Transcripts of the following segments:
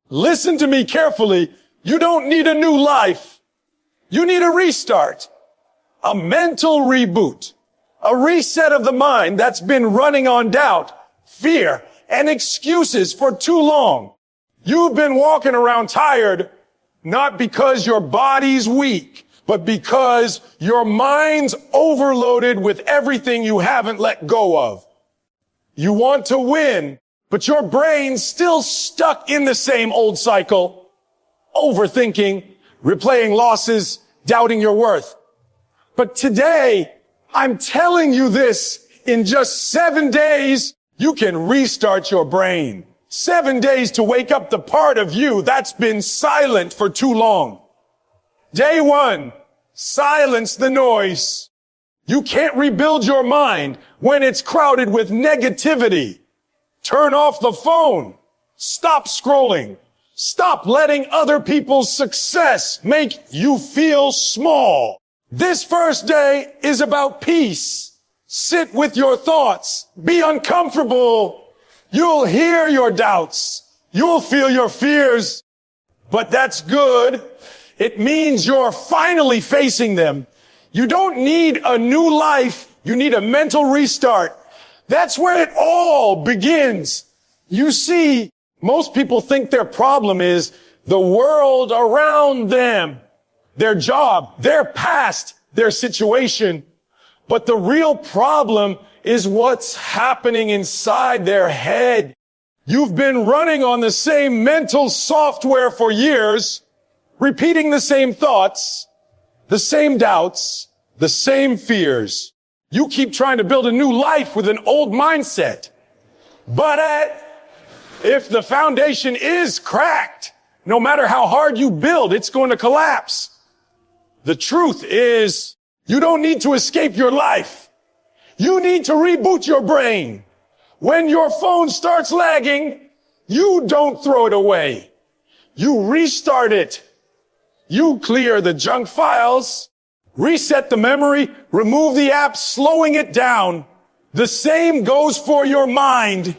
Listen to me carefully. You don't need a new life. You need a restart, a mental reboot, a reset of the mind that's been running on doubt, fear, and excuses for too long. You've been walking around tired, not because your body's weak, but because your mind's overloaded with everything you haven't let go of. You want to win, but your brain's still stuck in the same old cycle, overthinking, replaying losses, doubting your worth. But today, I'm telling you this, in just 7 days, you can restart your brain. 7 days to wake up the part of you that's been silent for too long. Day 1, silence the noise. You can't rebuild your mind when it's crowded with negativity. Turn off the phone. Stop scrolling. Stop letting other people's success make you feel small. This first day is about peace. Sit with your thoughts. Be uncomfortable. You'll hear your doubts. You'll feel your fears. But that's good. It means you're finally facing them. You don't need a new life. You need a mental restart. That's where it all begins. You see, most people think their problem is the world around them, their job, their past, their situation. But the real problem is what's happening inside their head. You've been running on the same mental software for years, repeating the same thoughts, the same doubts, the same fears. You keep trying to build a new life with an old mindset. But if the foundation is cracked, no matter how hard you build, it's going to collapse. The truth is, you don't need to escape your life. You need to reboot your brain. When your phone starts lagging, you don't throw it away. You restart it. You clear the junk files, reset the memory, remove the app, slowing it down. The same goes for your mind.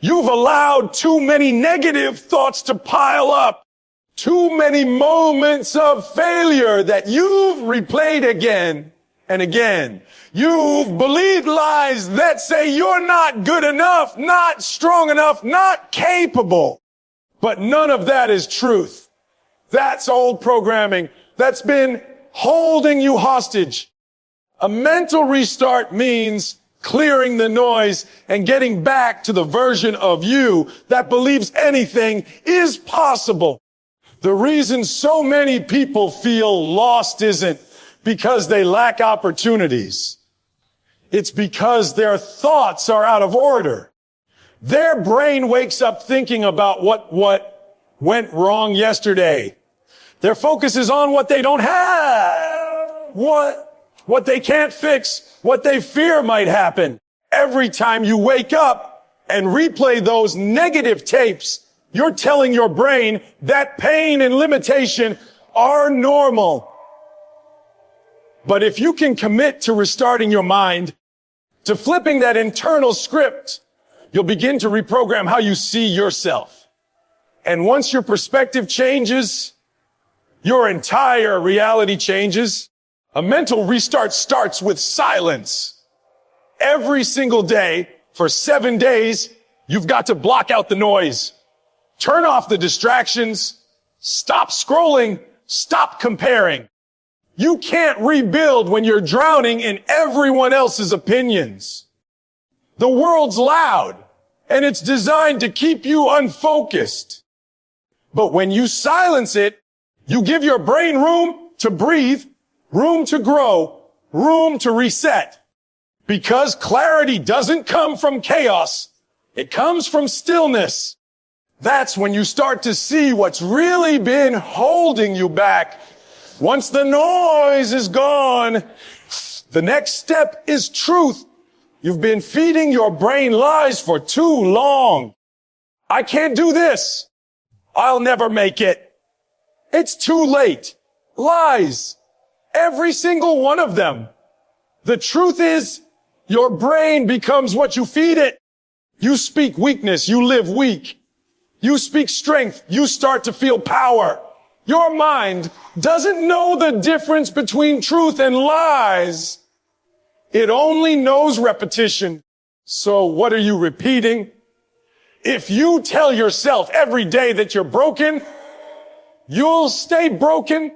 You've allowed too many negative thoughts to pile up. Too many moments of failure that you've replayed again and again. You've believed lies that say you're not good enough, not strong enough, not capable. But none of that is truth. That's old programming that's been holding you hostage. A mental restart means clearing the noise and getting back to the version of you that believes anything is possible. The reason so many people feel lost isn't because they lack opportunities. It's because their thoughts are out of order. Their brain wakes up thinking about what went wrong yesterday. Their focus is on what they don't have, what they can't fix, what they fear might happen. Every time you wake up and replay those negative tapes, you're telling your brain that pain and limitation are normal. But if you can commit to restarting your mind, to flipping that internal script, you'll begin to reprogram how you see yourself. And once your perspective changes, your entire reality changes. A mental restart starts with silence. Every single day, for 7 days, you've got to block out the noise. Turn off the distractions. Stop scrolling. Stop comparing. You can't rebuild when you're drowning in everyone else's opinions. The world's loud, and it's designed to keep you unfocused. But when you silence it, you give your brain room to breathe, room to grow, room to reset. Because clarity doesn't come from chaos. It comes from stillness. That's when you start to see what's really been holding you back. Once the noise is gone, the next step is truth. You've been feeding your brain lies for too long. I can't do this. I'll never make it. It's too late. Lies. Every single one of them. The truth is, your brain becomes what you feed it. You speak weakness. You live weak. You speak strength. You start to feel power. Your mind doesn't know the difference between truth and lies. It only knows repetition. So what are you repeating? If you tell yourself every day that you're broken, you'll stay broken.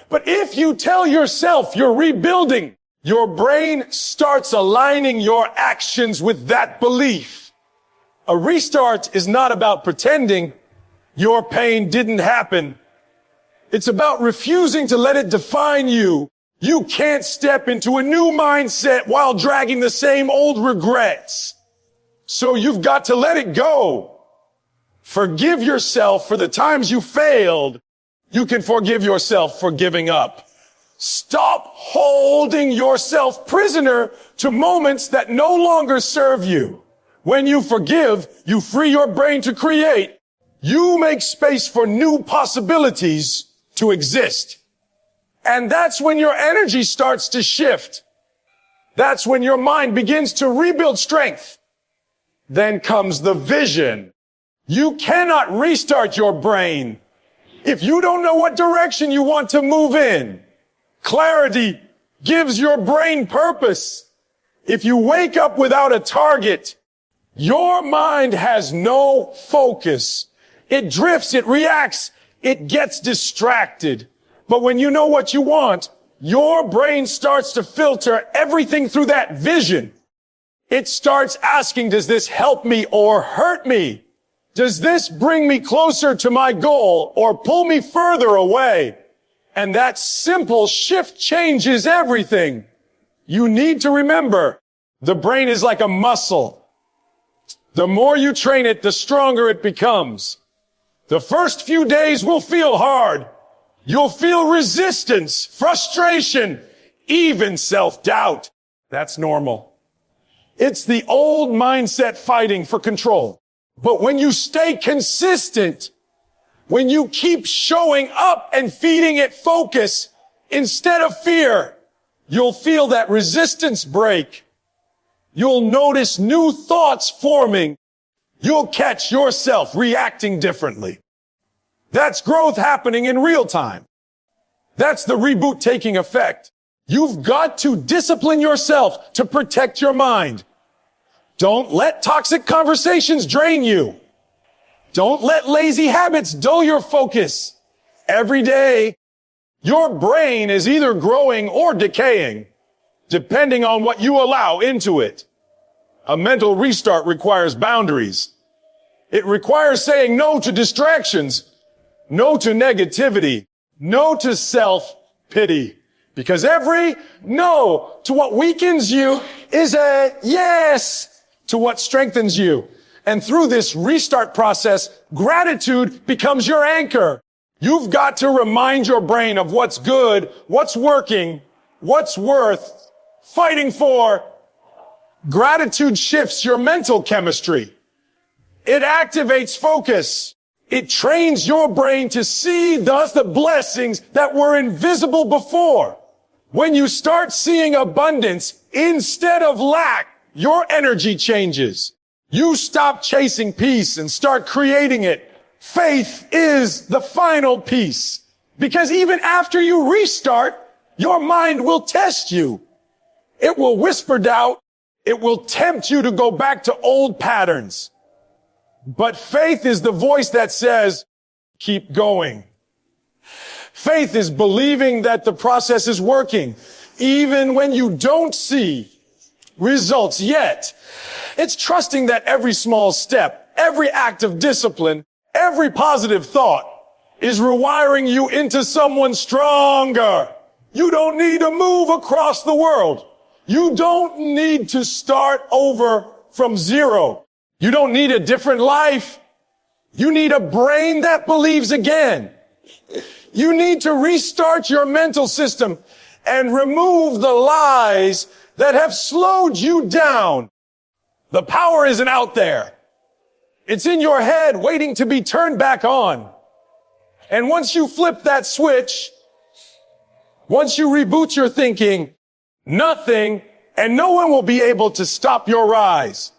But if you tell yourself you're rebuilding, your brain starts aligning your actions with that belief. A restart is not about pretending your pain didn't happen. It's about refusing to let it define you. You can't step into a new mindset while dragging the same old regrets. So you've got to let it go. Forgive yourself for the times you failed. You can forgive yourself for giving up. Stop holding yourself prisoner to moments that no longer serve you. When you forgive, you free your brain to create. You make space for new possibilities to exist. And that's when your energy starts to shift. That's when your mind begins to rebuild strength. Then comes the vision. You cannot restart your brain if you don't know what direction you want to move in. Clarity gives your brain purpose. If you wake up without a target, your mind has no focus. It drifts, it reacts, it gets distracted. But when you know what you want, your brain starts to filter everything through that vision. It starts asking, does this help me or hurt me? Does this bring me closer to my goal or pull me further away? And that simple shift changes everything. You need to remember, the brain is like a muscle. The more you train it, the stronger it becomes. The first few days will feel hard. You'll feel resistance, frustration, even self-doubt. That's normal. It's the old mindset fighting for control. But when you stay consistent, when you keep showing up and feeding it focus instead of fear, you'll feel that resistance break. You'll notice new thoughts forming. You'll catch yourself reacting differently. That's growth happening in real time. That's the reboot taking effect. You've got to discipline yourself to protect your mind. Don't let toxic conversations drain you. Don't let lazy habits dull your focus. Every day, your brain is either growing or decaying, depending on what you allow into it. A mental restart requires boundaries. It requires saying no to distractions, no to negativity, no to self-pity. Because every no to what weakens you is a yes to what strengthens you. And through this restart process, gratitude becomes your anchor. You've got to remind your brain of what's good, what's working, what's worth fighting for. Gratitude shifts your mental chemistry. It activates focus. It trains your brain to see thus the blessings that were invisible before. When you start seeing abundance instead of lack, your energy changes. You stop chasing peace and start creating it. Faith is the final piece. Because even after you restart, your mind will test you. It will whisper doubt. It will tempt you to go back to old patterns. But faith is the voice that says, keep going. Faith is believing that the process is working, even when you don't see results yet. It's trusting that every small step, every act of discipline, every positive thought is rewiring you into someone stronger. You don't need to move across the world. You don't need to start over from zero. You don't need a different life. You need a brain that believes again. You need to restart your mental system and remove the lies that have slowed you down. The power isn't out there. It's in your head waiting to be turned back on. And once you flip that switch, once you reboot your thinking, nothing and no one will be able to stop your rise.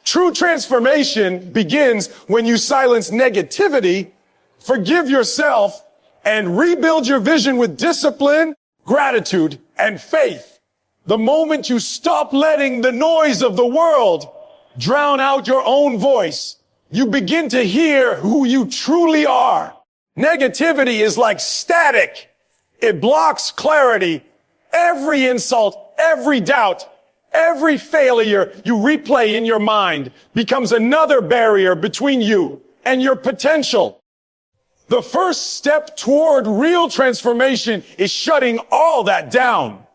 True transformation begins when you silence negativity, forgive yourself, and rebuild your vision with discipline, gratitude, and faith. The moment you stop letting the noise of the world drown out your own voice, you begin to hear who you truly are. Negativity is like static. It blocks clarity. Every insult, every doubt, every failure you replay in your mind becomes another barrier between you and your potential. The first step toward real transformation is shutting all that down.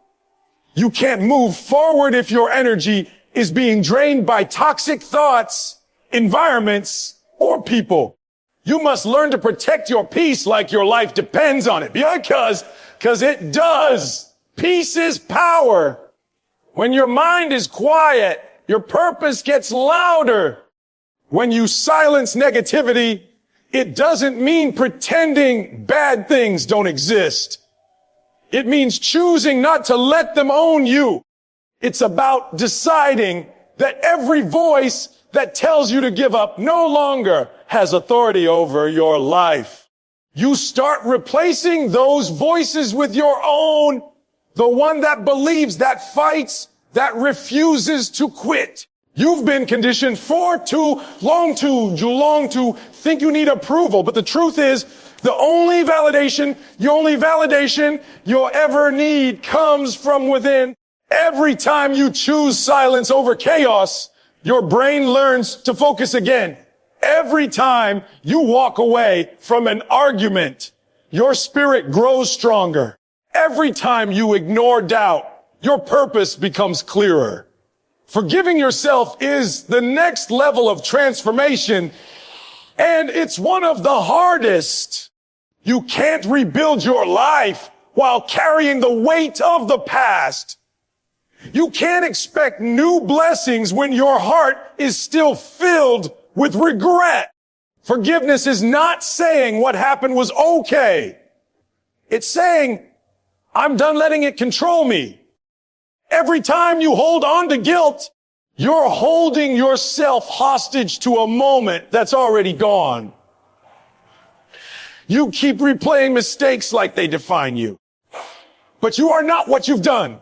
You can't move forward if your energy is being drained by toxic thoughts, environments, or people. You must learn to protect your peace like your life depends on it, because it does. Peace is power. When your mind is quiet, your purpose gets louder. When you silence negativity, it doesn't mean pretending bad things don't exist. It means choosing not to let them own you. It's about deciding that every voice that tells you to give up no longer has authority over your life. You start replacing those voices with your own, the one that believes, that fights, that refuses to quit. You've been conditioned for too long to think you need approval. But the truth is, the only validation you'll ever need comes from within. Every time you choose silence over chaos, your brain learns to focus again. Every time you walk away from an argument, your spirit grows stronger. Every time you ignore doubt, your purpose becomes clearer. Forgiving yourself is the next level of transformation, and it's one of the hardest. You can't rebuild your life while carrying the weight of the past. You can't expect new blessings when your heart is still filled with regret. Forgiveness is not saying what happened was okay. It's saying, I'm done letting it control me. Every time you hold on to guilt, you're holding yourself hostage to a moment that's already gone. You keep replaying mistakes like they define you. But you are not what you've done.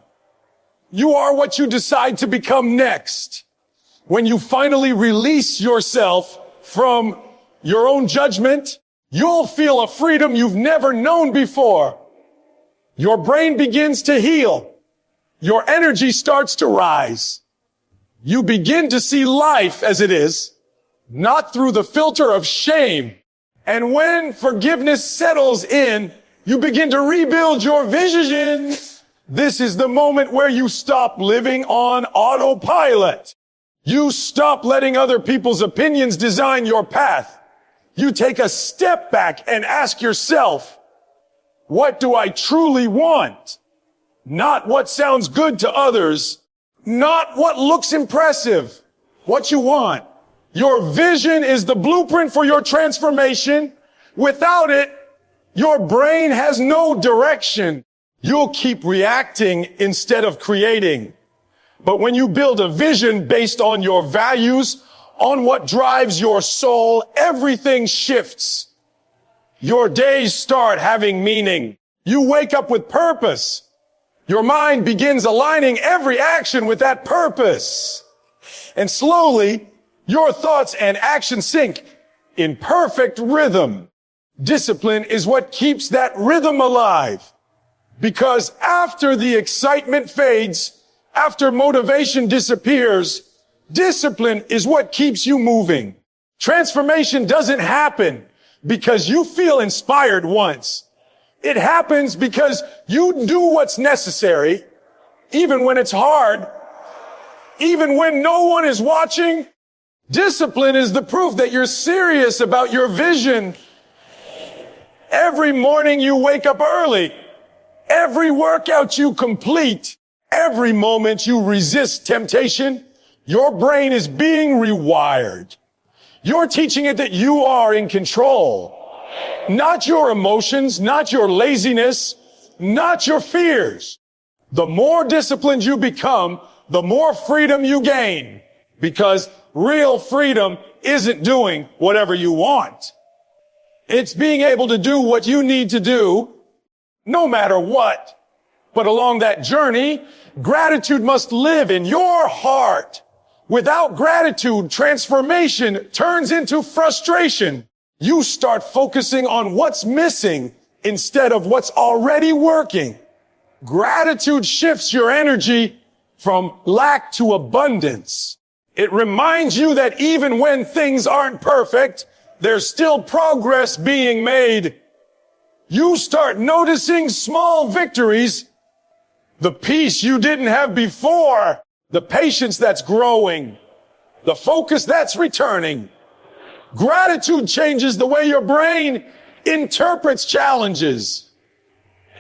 You are what you decide to become next. When you finally release yourself from your own judgment, you'll feel a freedom you've never known before. Your brain begins to heal. Your energy starts to rise. You begin to see life as it is, not through the filter of shame. And when forgiveness settles in, you begin to rebuild your vision. This is the moment where you stop living on autopilot. You stop letting other people's opinions design your path. You take a step back and ask yourself, what do I truly want? Not what sounds good to others, not what looks impressive, what you want. Your vision is the blueprint for your transformation. Without it, your brain has no direction. You'll keep reacting instead of creating. But when you build a vision based on your values, on what drives your soul, everything shifts. Your days start having meaning. You wake up with purpose. Your mind begins aligning every action with that purpose. And slowly, your thoughts and actions sync in perfect rhythm. Discipline is what keeps that rhythm alive. Because after the excitement fades, after motivation disappears, discipline is what keeps you moving. Transformation doesn't happen because you feel inspired once. It happens because you do what's necessary, even when it's hard, even when no one is watching. Discipline is the proof that you're serious about your vision. Every morning you wake up early. Every workout you complete. Every moment you resist temptation. Your brain is being rewired. You're teaching it that you are in control. Not your emotions, not your laziness, not your fears. The more disciplined you become, the more freedom you gain. Because real freedom isn't doing whatever you want. It's being able to do what you need to do, no matter what. But along that journey, gratitude must live in your heart. Without gratitude, transformation turns into frustration. You start focusing on what's missing instead of what's already working. Gratitude shifts your energy from lack to abundance. It reminds you that even when things aren't perfect, there's still progress being made. You start noticing small victories, the peace you didn't have before, the patience that's growing, the focus that's returning. Gratitude changes the way your brain interprets challenges.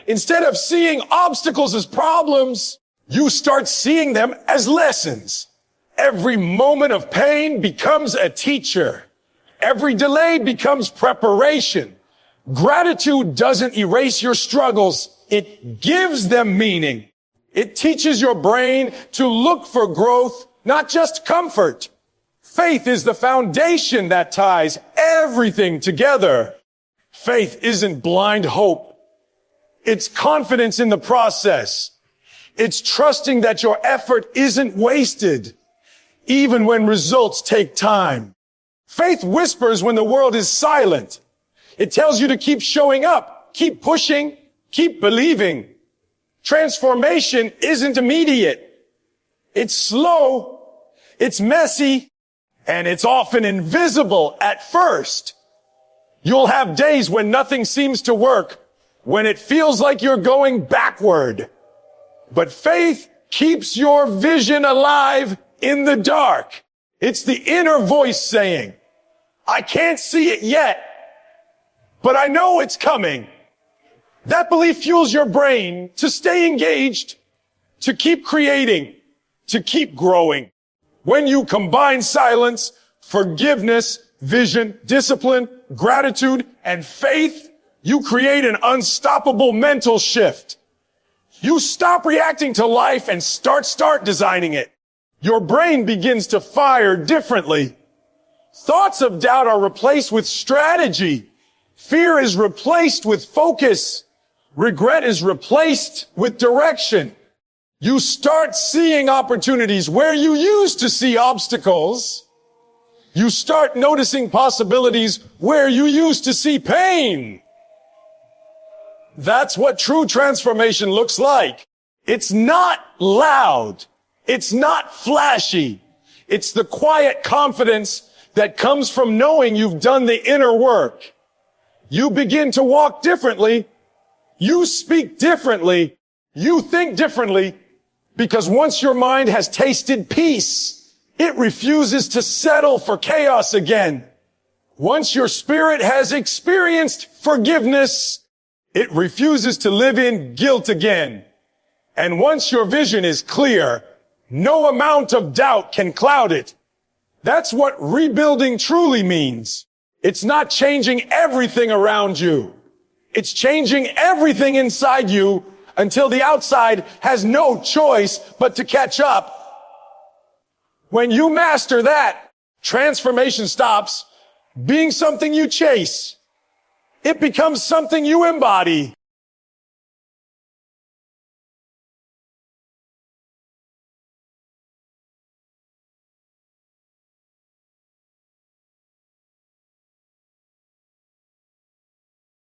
Instead of seeing obstacles as problems, you start seeing them as lessons. Every moment of pain becomes a teacher. Every delay becomes preparation. Gratitude doesn't erase your struggles. It gives them meaning. It teaches your brain to look for growth, not just comfort. Faith is the foundation that ties everything together. Faith isn't blind hope. It's confidence in the process. It's trusting that your effort isn't wasted, even when results take time. Faith whispers when the world is silent. It tells you to keep showing up, keep pushing, keep believing. Transformation isn't immediate. It's slow, it's messy, and it's often invisible at first. You'll have days when nothing seems to work, when it feels like you're going backward. But faith keeps your vision alive in the dark. It's the inner voice saying, I can't see it yet, but I know it's coming. That belief fuels your brain to stay engaged, to keep creating, to keep growing. When you combine silence, forgiveness, vision, discipline, gratitude, and faith, you create an unstoppable mental shift. You stop reacting to life and start designing it. Your brain begins to fire differently. Thoughts of doubt are replaced with strategy. Fear is replaced with focus. Regret is replaced with direction. You start seeing opportunities where you used to see obstacles. You start noticing possibilities where you used to see pain. That's what true transformation looks like. It's not loud. It's not flashy. It's the quiet confidence that comes from knowing you've done the inner work. You begin to walk differently. You speak differently. You think differently, because once your mind has tasted peace, it refuses to settle for chaos again. Once your spirit has experienced forgiveness, it refuses to live in guilt again. And once your vision is clear, no amount of doubt can cloud it. That's what rebuilding truly means. It's not changing everything around you. It's changing everything inside you until the outside has no choice but to catch up. When you master that, transformation stops being something you chase. It becomes something you embody.